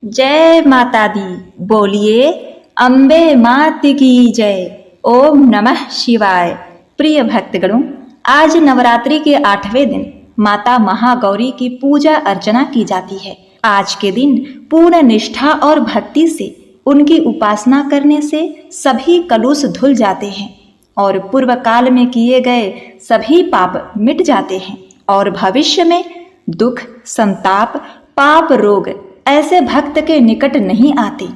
जय माता दी। बोलिए अम्बे मात की जय। ओम नमः शिवाय। प्रिय भक्तगणों, आज नवरात्रि के 8वें दिन माता महागौरी की पूजा अर्चना की जाती है। आज के दिन पूर्ण निष्ठा और भक्ति से उनकी उपासना करने से सभी कलुष धुल जाते हैं और पूर्व काल में किए गए सभी पाप मिट जाते हैं और भविष्य में दुख, संताप, पाप, रोग ऐसे भक्त के निकट नहीं आते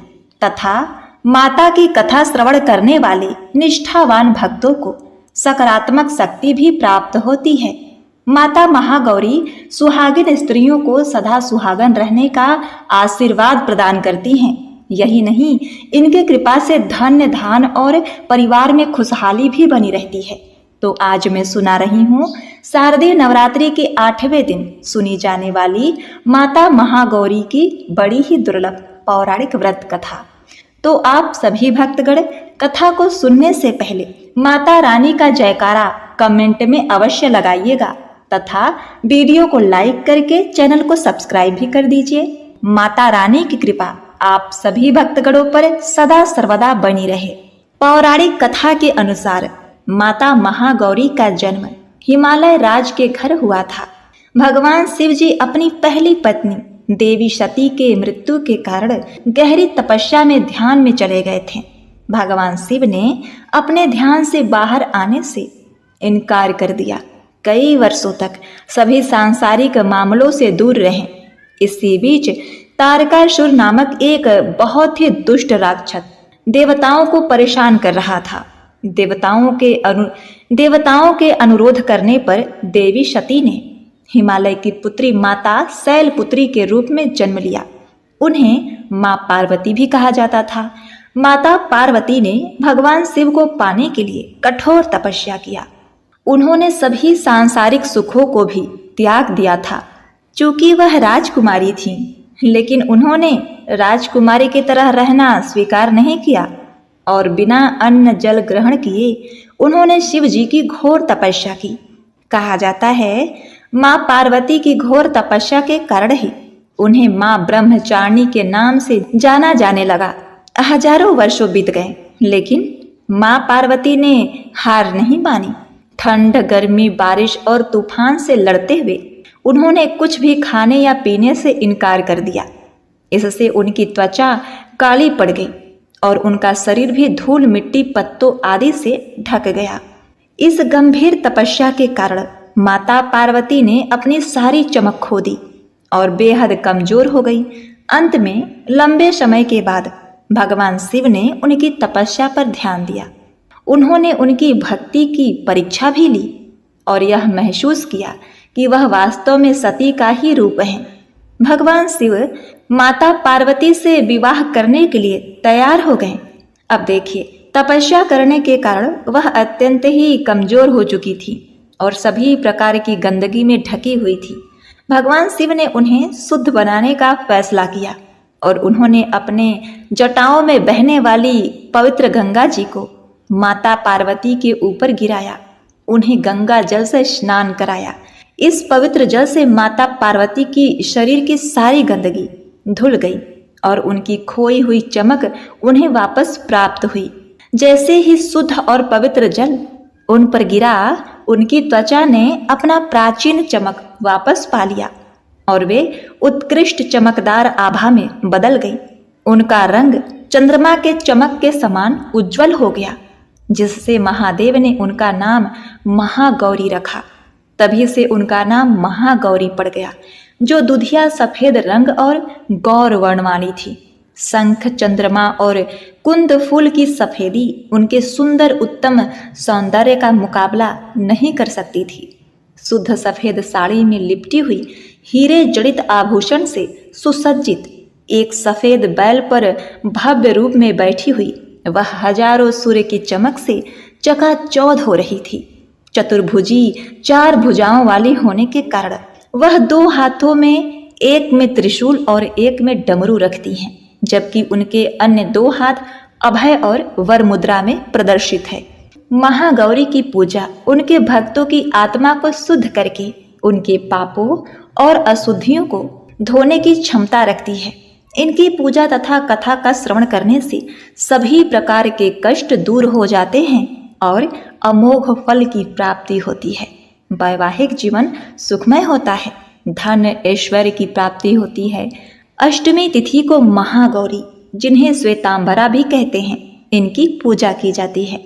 तथा माता की कथा श्रवण करने वाले निष्ठावान भक्तों को सकारात्मक शक्ति भी प्राप्त होती है। माता महागौरी सुहागिन स्त्रियों को सदा सुहागन रहने का आशीर्वाद प्रदान करती हैं। यही नहीं, इनके कृपा से धन्य धान और परिवार में खुशहाली भी बनी रहती है। तो आज मैं सुना रही हूँ शारदीय नवरात्रि के 8वें दिन सुनी जाने वाली माता महागौरी की बड़ी ही दुर्लभ पौराणिक व्रत कथा। तो आप सभी भक्तगण कथा को सुनने से पहले माता रानी का जयकारा कमेंट में अवश्य लगाइएगा तथा वीडियो को लाइक करके चैनल को सब्सक्राइब भी कर दीजिए। माता रानी की कृपा आप सभी भक्तगणों पर सदा सर्वदा बनी रहे। पौराणिक कथा के अनुसार माता महागौरी का जन्म हिमालय राज के घर हुआ था। भगवान शिव जी अपनी पहली पत्नी देवी सती के मृत्यु के कारण गहरी तपस्या में ध्यान में चले गए थे। भगवान शिव ने अपने ध्यान से बाहर आने से इनकार कर दिया। कई वर्षों तक सभी सांसारिक मामलों से दूर रहे। इसी बीच तारकासुर नामक एक बहुत ही दुष्ट राक्षस देवताओं को परेशान कर रहा था। देवताओं के अनुरोध करने पर देवी सती ने हिमालय की पुत्री माता शैलपुत्री के रूप में जन्म लिया। उन्हें माँ पार्वती भी कहा जाता था। माता पार्वती ने भगवान शिव को पाने के लिए कठोर तपस्या किया। उन्होंने सभी सांसारिक सुखों को भी त्याग दिया था। चूंकि वह राजकुमारी थी, लेकिन उन्होंने राजकुमारी की तरह रहना स्वीकार नहीं किया और बिना अन्न जल ग्रहण किए उन्होंने शिव जी की घोर तपस्या की। कहा जाता है माँ पार्वती की घोर तपस्या के कारण ही उन्हें माँ ब्रह्मचारिणी के नाम से जाना जाने लगा। हजारों वर्षों बीत गए, लेकिन माँ पार्वती ने हार नहीं मानी। ठंड, गर्मी, बारिश और तूफान से लड़ते हुए उन्होंने कुछ भी खाने या पीने से इनकार कर दिया। इससे उनकी त्वचा काली पड़ गई और उनका शरीर भी धूल, मिट्टी, पत्तों आदि से ढक गया। इस गंभीर तपस्या के कारण माता पार्वती ने अपनी सारी चमक खो दी और बेहद कमजोर हो गई। अंत में लंबे समय के बाद भगवान शिव ने उनकी तपस्या पर ध्यान दिया। उन्होंने उनकी भक्ति की परीक्षा भी ली और यह महसूस किया कि वह वास्तव में सती का ही रूप है। भगवान शिव माता पार्वती से विवाह करने के लिए तैयार हो गए। अब देखिए, तपस्या करने के कारण वह अत्यंत ही कमजोर हो चुकी थी और सभी प्रकार की गंदगी में ढकी हुई थी। भगवान शिव ने उन्हें शुद्ध बनाने का फैसला किया और उन्होंने अपने जटाओं में बहने वाली पवित्र गंगा जी को माता पार्वती के ऊपर गिराया। उन्हें गंगा जल से स्नान कराया। इस पवित्र जल से माता पार्वती की शरीर की सारी गंदगी धुल गई और उनकी खोई हुई चमक उन्हें वापस प्राप्त हुई। जैसे ही शुद्ध और पवित्र जल उन पर गिरा, उनकी त्वचा ने अपना प्राचीन चमक वापस पा लिया और वे उत्कृष्ट चमकदार आभा में बदल गई। उनका रंग चंद्रमा के चमक के समान उज्जवल हो गया, जिससे महादेव ने उनका नाम महागौरी रखा। तभी से उनका नाम महागौरी पड़ गया, जो दुधिया सफेद रंग और गौर वर्ण वाली थी। शंख, चंद्रमा और कुंद फूल की सफेदी उनके सुंदर उत्तम सौंदर्य का मुकाबला नहीं कर सकती थी। शुद्ध सफेद साड़ी में लिपटी हुई हीरे जड़ित आभूषण से सुसज्जित एक सफेद बैल पर भव्य रूप में बैठी हुई वह हजारों सूर्य की चमक से चकाचौंध हो रही थी। चतुर्भुजी, 4 भुजाओं वाली होने के कारण वह 2 हाथों में, एक में त्रिशूल और एक में डमरू रखती हैं, जबकि उनके अन्य 2 हाथ अभय और वर मुद्रा में प्रदर्शित है। महागौरी की पूजा उनके भक्तों की आत्मा को शुद्ध करके उनके पापों और अशुद्धियों को धोने की क्षमता रखती है। इनकी पूजा तथा कथा का श्रवण करने से सभी प्रकार के कष्ट दूर हो जाते हैं और अमोघ फल की प्राप्ति होती है। वैवाहिक जीवन सुखमय होता है, धन ऐश्वर्य की प्राप्ति होती है। अष्टमी तिथि को महागौरी, जिन्हें श्वेतांबरा भी कहते हैं, इनकी पूजा की जाती है।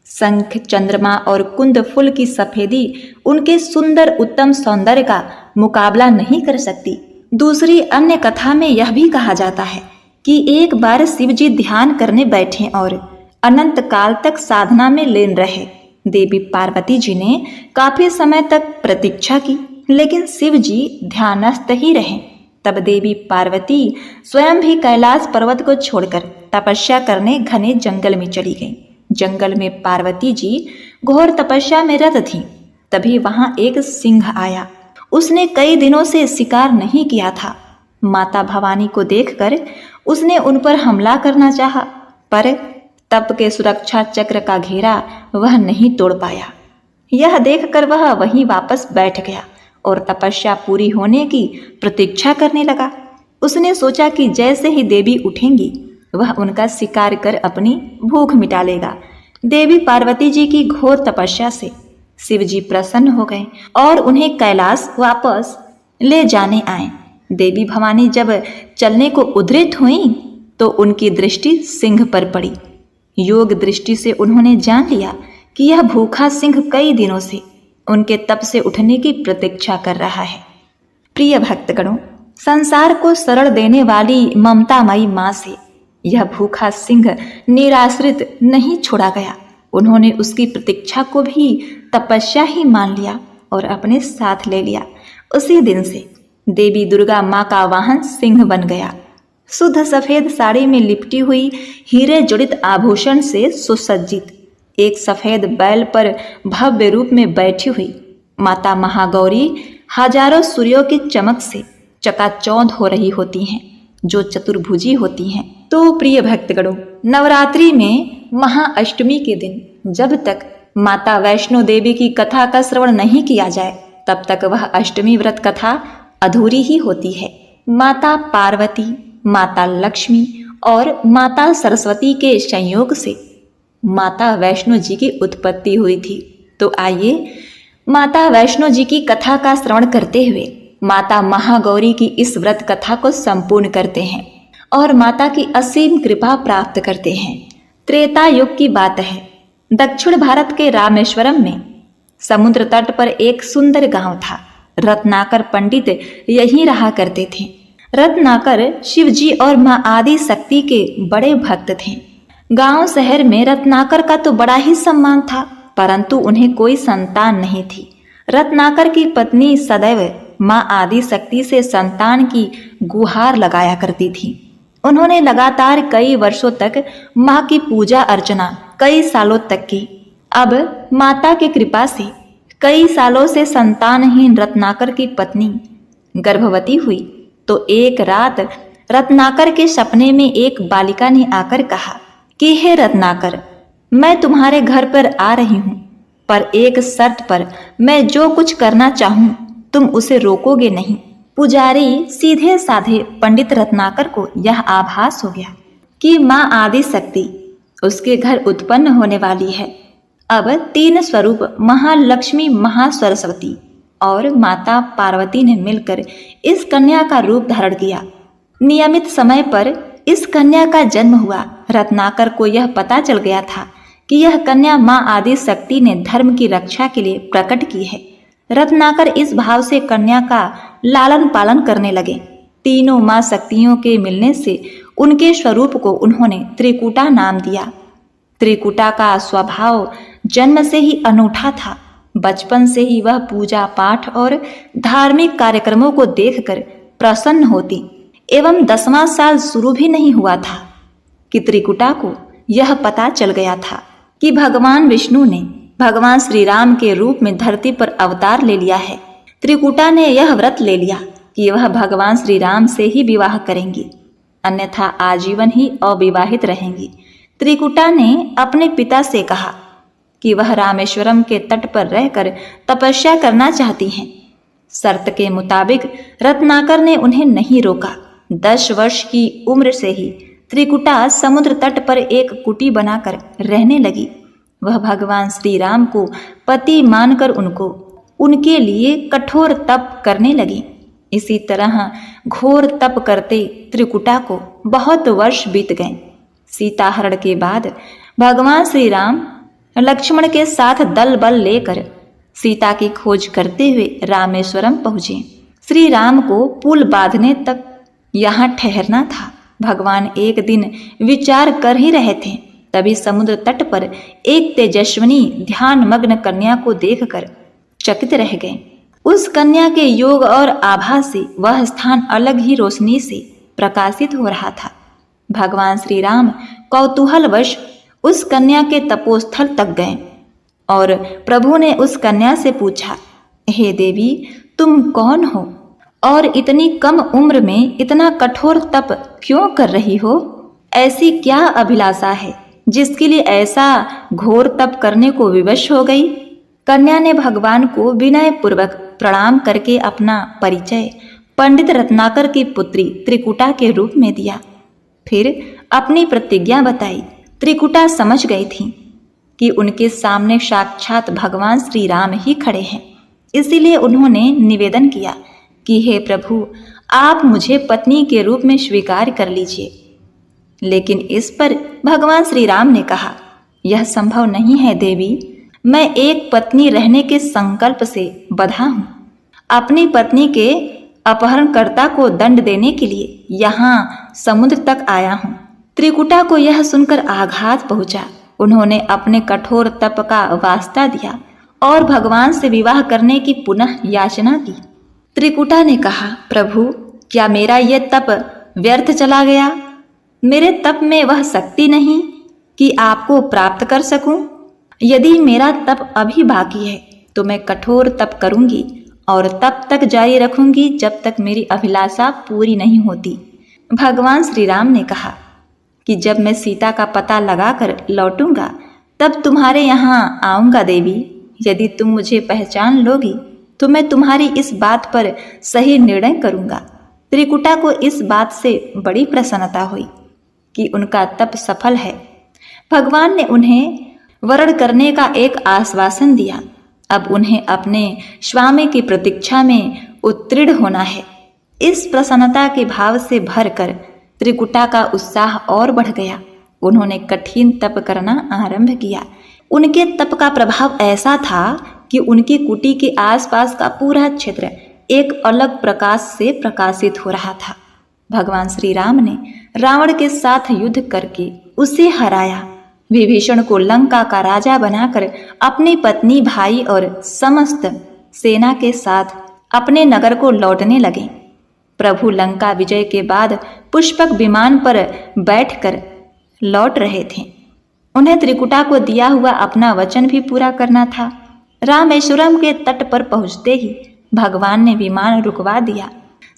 शंख, चंद्रमा और कुंद फूल की सफेदी उनके सुंदर उत्तम सौंदर्य का मुकाबला नहीं कर सकती। दूसरी अन्य कथा में यह भी कहा जाता है कि एक बार शिव जी ध्यान करने बैठे और अनंत काल तक साधना में लीन रहे। देवी पार्वती जी ने काफी समय तक प्रतीक्षा की, लेकिन शिव जी ध्यानस्थ ही रहे। तब देवी पार्वती स्वयं भी कैलाश पर्वत को छोड़कर तपस्या करने घने जंगल में चली गईं। जंगल में पार्वती जी घोर तपस्या में रत थीं। तभी वहां एक सिंह आया। उसने कई दिनों से शिकार नहीं किया था। माता भवानी को देखकर उसने उन पर हमला करना चाहा, पर तप के सुरक्षा चक्र का घेरा वह नहीं तोड़ पाया। यह देखकर वह वहीं वापस बैठ गया और तपस्या पूरी होने की प्रतीक्षा करने लगा। उसने सोचा कि जैसे ही देवी उठेंगी वह उनका शिकार कर अपनी भूख मिटा लेगा। देवी पार्वती जी की घोर तपस्या से शिव जी प्रसन्न हो गए और उन्हें कैलाश वापस ले जाने आए। देवी भवानी जब चलने को उद्यत हुईं तो उनकी दृष्टि सिंह पर पड़ी। योग दृष्टि से उन्होंने जान लिया कि यह भूखा सिंह कई दिनों से उनके तप से उठने की प्रतीक्षा कर रहा है। प्रिय भक्तगणों, संसार को शरण देने वाली ममतामयी मां से यह भूखा सिंह निराश्रित नहीं छोड़ा गया। उन्होंने उसकी प्रतीक्षा को भी तपस्या ही मान लिया और अपने साथ ले लिया। उसी दिन से देवी दुर्गा मां का वाहन सिंह बन गया। शुद्ध सफेद साड़ी में लिपटी हुई, हीरे जड़ित आभूषण से सुसज्जित, एक सफेद बैल पर भव्य रूप में बैठी हुई माता महागौरी हजारों सूर्यों की चमक से चकाचौंध हो रही होती हैं, जो चतुर्भुजी होती हैं। तो प्रिय भक्तगणों, नवरात्रि में महाअष्टमी के दिन जब तक माता वैष्णो देवी की कथा का श्रवण नहीं किया जाए, तब तक वह अष्टमी व्रत कथा अधूरी ही होती है। माता पार्वती, माता लक्ष्मी और माता सरस्वती के संयोग से माता वैष्णो जी की उत्पत्ति हुई थी। तो आइए माता वैष्णो जी की कथा का श्रवण करते हुए माता महागौरी की इस व्रत कथा को संपूर्ण करते हैं और माता की असीम कृपा प्राप्त करते हैं। त्रेता युग की बात है। दक्षिण भारत के रामेश्वरम में समुद्र तट पर एक सुंदर गांव था। रत्नाकर पंडित यहीं रहा करते थे। रत्नाकर शिव जी और मां आदि शक्ति के बड़े भक्त थे। गांव शहर में रत्नाकर का तो बड़ा ही सम्मान था, परंतु उन्हें कोई संतान नहीं थी। रत्नाकर की पत्नी सदैव मां आदि शक्ति से संतान की गुहार लगाया करती थी। उन्होंने लगातार कई वर्षों तक मां की पूजा अर्चना कई सालों तक की। अब माता की कृपा से कई सालों से संतानहीन रत्नाकर की पत्नी गर्भवती हुई तो एक रात रत्नाकर के सपने में एक बालिका ने आकर कहा कि हे रत्नाकर, मैं तुम्हारे घर पर आ रही हूं, पर एक शर्त पर मैं जो कुछ करना चाहूं तुम उसे रोकोगे नहीं। पुजारी सीधे साधे पंडित रत्नाकर को यह आभास हो गया कि मां आदि शक्ति उसके घर उत्पन्न होने वाली है। अब 3 स्वरूप महालक्ष्मी, महासरस्वती और माता पार्वती ने मिलकर इस कन्या का रूप धारण किया। नियमित समय पर इस कन्या का जन्म हुआ। रत्नाकर को यह पता चल गया था कि यह कन्या मां आदि शक्ति ने धर्म की रक्षा के लिए प्रकट की है। रत्नाकर इस भाव से कन्या का लालन पालन करने लगे। तीनों मां शक्तियों के मिलने से उनके स्वरूप को उन्होंने त्रिकुटा नाम दिया। त्रिकुटा का स्वभाव जन्म से ही अनूठा था। बचपन से ही वह पूजा पाठ और धार्मिक कार्यक्रमों को देखकर प्रसन्न होती एवं 10वां साल शुरू भी नहीं हुआ था कि त्रिकुटा को यह पता चल गया था कि भगवान विष्णु ने भगवान श्री राम के रूप में धरती पर अवतार ले लिया है। त्रिकुटा ने यह व्रत ले लिया कि वह भगवान श्री राम से ही विवाह करेंगी, अन्यथा आजीवन ही अविवाहित रहेंगी। त्रिकुटा ने अपने पिता से कहा कि वह रामेश्वरम के तट पर रहकर तपस्या करना चाहती हैं। शर्त के मुताबिक रत्नाकर ने उन्हें नहीं रोका। 10 वर्ष की उम्र से ही त्रिकुटा समुद्र तट पर एक कुटी बनाकर रहने लगी। वह भगवान श्री राम को पति मानकर उनके लिए कठोर तप करने लगी। इसी तरह घोर तप करते त्रिकुटा को बहुत वर्ष बीत गए। सीताहरण के बाद भगवान श्री राम लक्ष्मण के साथ दल बल लेकर सीता की खोज करते हुए रामेश्वरम पहुंचे। श्री राम को पुल बांधने तक यहाँ ठहरना था। भगवान एक दिन विचार कर ही रहे थे, तभी समुद्र तट पर एक तेजस्विनी ध्यान मग्न कन्या को देखकर चकित रह गए। उस कन्या के योग और आभा से वह स्थान अलग ही रोशनी से प्रकाशित हो रहा था। भगवान श्री राम कौतूहलवश उस कन्या के तपोस्थल तक गए और प्रभु ने उस कन्या से पूछा, हे देवी, तुम कौन हो और इतनी कम उम्र में इतना कठोर तप क्यों कर रही हो? ऐसी क्या अभिलाषा है जिसके लिए ऐसा घोर तप करने को विवश हो गई? कन्या ने भगवान को विनय पूर्वक प्रणाम करके अपना परिचय पंडित रत्नाकर की पुत्री त्रिकुटा के रूप में दिया। फिर अपनी प्रतिज्ञा बताई। त्रिकुटा समझ गई थी कि उनके सामने साक्षात भगवान श्री राम ही खड़े हैं। इसीलिए उन्होंने निवेदन किया कि हे प्रभु, आप मुझे पत्नी के रूप में स्वीकार कर लीजिए। लेकिन इस पर भगवान श्री राम ने कहा, यह संभव नहीं है देवी, मैं एक पत्नी रहने के संकल्प से बंधा हूँ। अपनी पत्नी के अपहरणकर्ता को दंड देने के लिए यहाँ समुद्र तक आया हूँ। त्रिकुटा को यह सुनकर आघात पहुंचा। उन्होंने अपने कठोर तप का वास्ता दिया और भगवान से विवाह करने की पुनः याचना की। त्रिकुटा ने कहा, प्रभु, क्या मेरा यह तप व्यर्थ चला गया? मेरे तप में वह शक्ति नहीं कि आपको प्राप्त कर सकूं। यदि मेरा तप अभी बाकी है तो मैं कठोर तप करूंगी और तब तक जारी रखूंगी जब तक मेरी अभिलाषा पूरी नहीं होती। भगवान श्री राम ने कहा कि जब मैं सीता का पता लगाकर लौटूंगा तब तुम्हारे यहाँ आऊंगा देवी। यदि तुम मुझे पहचान लोगी तो मैं तुम्हारी इस बात पर सही निर्णय करूंगा। त्रिकुटा को इस बात से बड़ी प्रसन्नता हुई कि उनका तप सफल है। भगवान ने उन्हें वरण करने का एक आश्वासन दिया। अब उन्हें अपने स्वामी की प्रतीक्षा में उत्तीर्ण होना है। इस प्रसन्नता के भाव से भरकर त्रिकुटा का उत्साह और बढ़ गया। उन्होंने कठिन तप करना आरंभ किया। उनके तप का प्रभाव ऐसा था कि उनकी कुटी के आसपास का पूरा क्षेत्र एक अलग प्रकाश से प्रकाशित हो रहा था। भगवान श्री राम ने रावण के साथ युद्ध करके उसे हराया। विभीषण को लंका का राजा बनाकर अपनी पत्नी, भाई और समस्त सेना के साथ अपने नगर को लौटने लगे। प्रभु लंका विजय के बाद पुष्पक विमान पर बैठकर लौट रहे थे। उन्हें त्रिकुटा को दिया हुआ अपना वचन भी पूरा करना था। रामेश्वरम के तट पर पहुंचते ही भगवान ने विमान रुकवा दिया।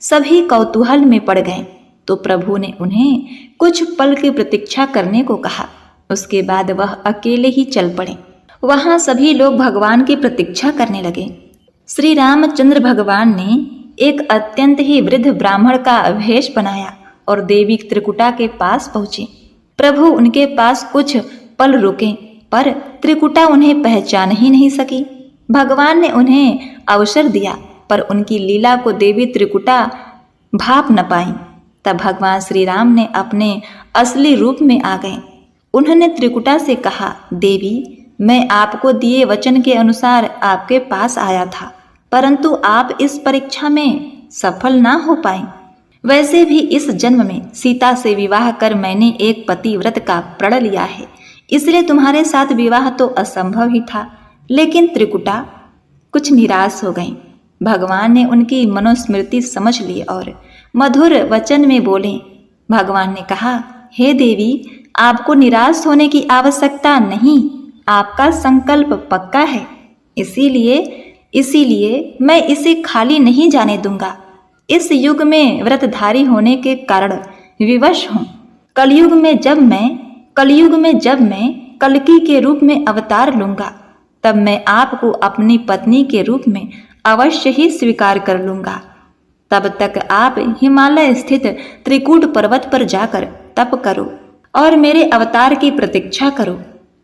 सभी कौतूहल में पड़ गए तो प्रभु ने उन्हें कुछ पल की प्रतीक्षा करने को कहा। उसके बाद वह अकेले ही चल पड़े। वहां सभी लोग भगवान की प्रतीक्षा करने लगे। श्री रामचंद्र भगवान ने एक अत्यंत ही वृद्ध ब्राह्मण का वेश बनाया और देवी त्रिकुटा के पास पहुंचे। प्रभु उनके पास कुछ पल रुके पर त्रिकुटा उन्हें पहचान ही नहीं सकी। भगवान ने उन्हें अवसर दिया पर उनकी लीला को देवी त्रिकुटा भाप न पाई। तब भगवान श्री राम ने अपने असली रूप में आ गए। उन्होंने त्रिकुटा से कहा, देवी, मैं आपको दिए वचन के अनुसार आपके पास आया था, परंतु आप इस परीक्षा में सफल ना हो पाए। वैसे भी इस जन्म में सीता से विवाह कर मैंने एक पतिव्रत का प्रण लिया है, इसलिए तुम्हारे साथ विवाह तो असंभव ही था। लेकिन त्रिकुटा कुछ निराश हो गई। भगवान ने उनकी मनुस्मृति समझ ली और मधुर वचन में बोले। भगवान ने कहा, हे देवी, आपको निराश होने की आवश्यकता नहीं, आपका संकल्प पक्का है। इसीलिए मैं इसे खाली नहीं जाने दूंगा। इस युग में व्रतधारी होने के कारण विवश हूँ। कलयुग में जब मैं कल्की के रूप में अवतार लूंगा तब मैं आपको अपनी पत्नी के रूप में अवश्य ही स्वीकार कर लूंगा। तब तक आप हिमालय स्थित त्रिकूट पर्वत पर जाकर तप करो और मेरे अवतार की प्रतीक्षा करो।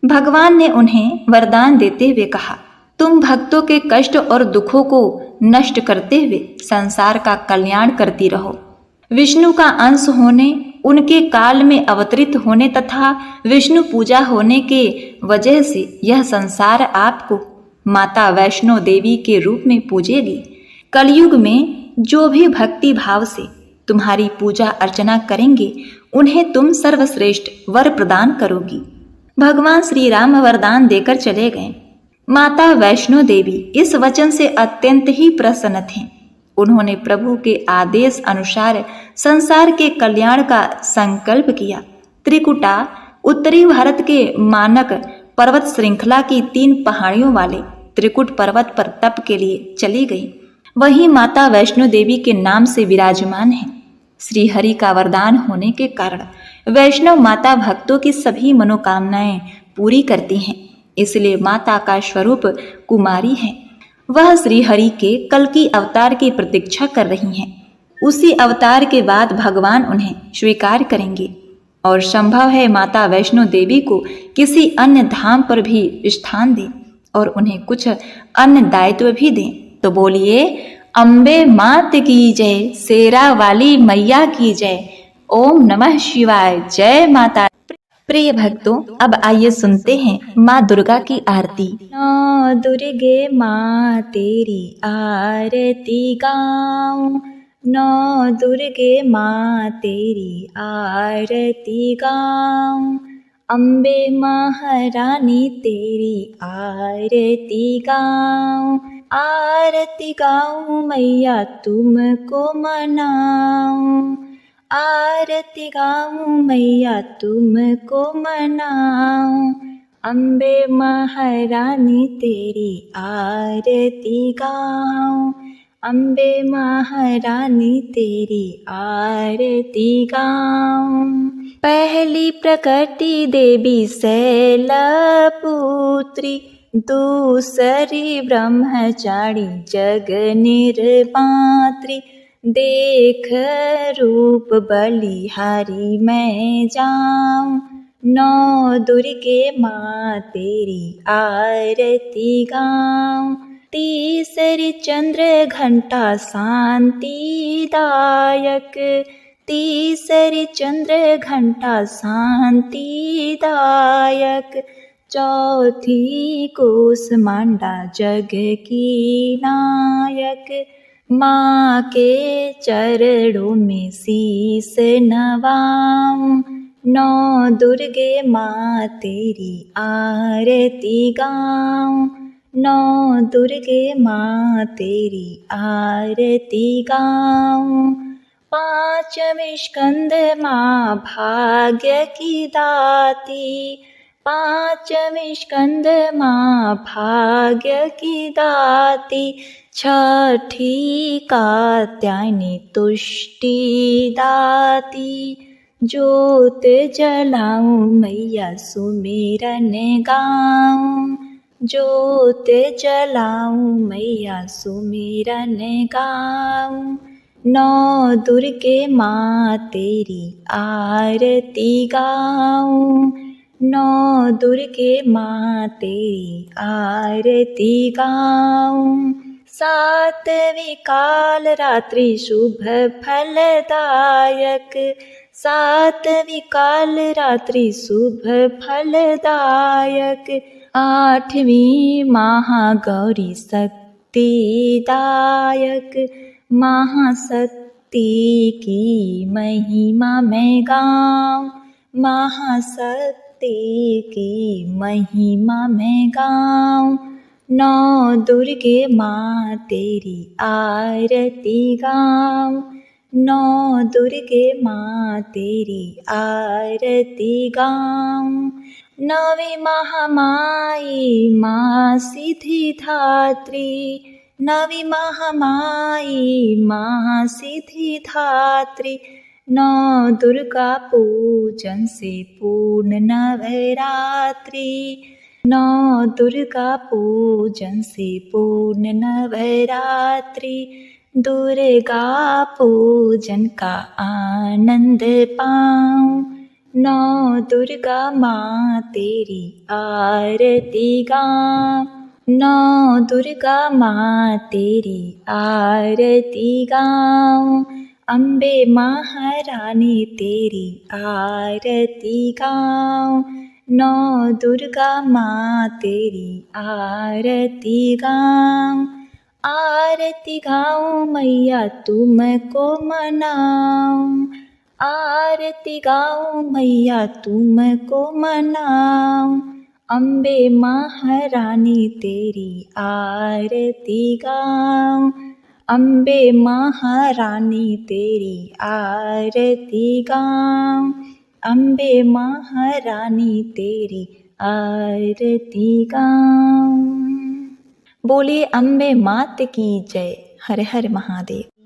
भगवान ने उन्हें वरदान देते हुए कहा, तुम भक्तों के कष्ट और दुखों को नष्ट करते हुए संसार का कल्याण करती रहो। विष्णु का अंश होने, उनके काल में अवतरित होने तथा विष्णु पूजा होने के वजह से यह संसार आपको माता वैष्णो देवी के रूप में पूजेगी। कलयुग में जो भी भक्ति भाव से तुम्हारी पूजा अर्चना करेंगे उन्हें तुम सर्वश्रेष्ठ वर प्रदान करोगी। भगवान श्री राम वरदान देकर चले गए। माता वैष्णो देवी इस वचन से अत्यंत ही प्रसन्न थे। उन्होंने प्रभु के आदेश अनुसार संसार के कल्याण का संकल्प किया। त्रिकुटा उत्तरी भारत के मानक पर्वत श्रृंखला की 3 पहाड़ियों वाले त्रिकुट पर्वत पर तप के लिए चली गई। वही माता वैष्णो देवी के नाम से विराजमान है। श्री हरि का वरदान होने के कारण वैष्णव माता भक्तों की सभी मनोकामनाएं पूरी करती हैं। इसलिए माता का स्वरूप कुमारी है। वह श्री हरि के कल की अवतार की प्रतीक्षा कर रही हैं। उसी अवतार के बाद भगवान उन्हें स्वीकार करेंगे और संभव है माता वैष्णो देवी को किसी अन्य धाम पर भी स्थान दें और उन्हें कुछ अन्य दायित्व भी दें। तो बोलिए, अम्बे मात की जय, शेरा वाली मैया की जय। ओम नमः शिवाय। जय माता। प्रिय भक्तों, अब आइए सुनते हैं माँ दुर्गा की आरती। नौ दुर्गे माँ तेरी आरती गाऊं, नौ दुर्गे माँ तेरी आरती गाऊं, अम्बे महारानी तेरी आरती गाऊं, आरती गाऊं मैया तुमको मनाऊं, आरती गाऊं मैया तुमको मनाऊं, अम्बे महारानी तेरी आरती गाऊं, अम्बे महारानी तेरी आरती गाऊं। पहली प्रकृति देवी शैलपुत्री, दूसरी ब्रह्मचारी जग निर्मात्री, देख रूप बलिहारी मैं जाऊं, नौ दुर्गे माँ तेरी आरती गाऊं, तीसरी चंद्र घंटा शांतिदायक, तीसरी चंद्र घंटा शांतिदायक, चौथी कूष्मांडा जग की नायक, माँ के चरणों में शीस नवाऊं, नौ दुर्गे माँ तेरी आरती गाऊं, नौ दुर्गे माँ तेरी आरती गाऊं। पांचवें स्कंद माँ भाग्य की दाती, पांचवें स्कंद माँ भाग्य की दाती, छठी कात्यायनी तुष्टि दाती, ज्योत जलाऊं मैया सुमिरन गाऊं, ज्योत जलाऊं मैया सुमिरन गाऊं, नौ दुर्गे माँ तेरी आरती गाऊं, नौ दुर्गे माँ तेरी आरती गाऊं। सातवीं काल रात्रि शुभ फलदायक, सातवीं काल रात्रि शुभ फलदायक, आठवीं महागौरी शक्तिदायक, महाशक्ति की महिमा मैं गाऊं, महाशक्ति की महिमा मैं गाऊं, नौ दुर्गे माँ तेरी आरती गाऊं, नौ दुर्गे माँ तेरी आरती गाऊं। नवी महामाई माँ सिद्धिदात्री, नवी महामाई माँ सिद्धिदात्री, नौ दुर्गा पूजन से पूर्ण नवरात्रि, नौ दुर्गा पूजन से पूर्ण नवरात्रि, दुर्गा पूजन का आनंद पाऊं, नौ दुर्गा माँ तेरी आरती गाऊं, नौ दुर्गा माँ तेरी आरती गाऊं, अम्बे महारानी तेरी आरती गाऊं, नौ दुर्गा माँ तेरी आरती गाऊं, आरती गाऊं मैया तुमको मनाऊं, आरती गाऊं मैया तुमको मनाऊं, अम्बे महारानी तेरी आरती गाऊं, अम्बे महारानी तेरी आरती गाऊं, अम्बे महारानी तेरी आरती गाऊं। बोलिए अम्बे मात की जय। हर हर महादेव।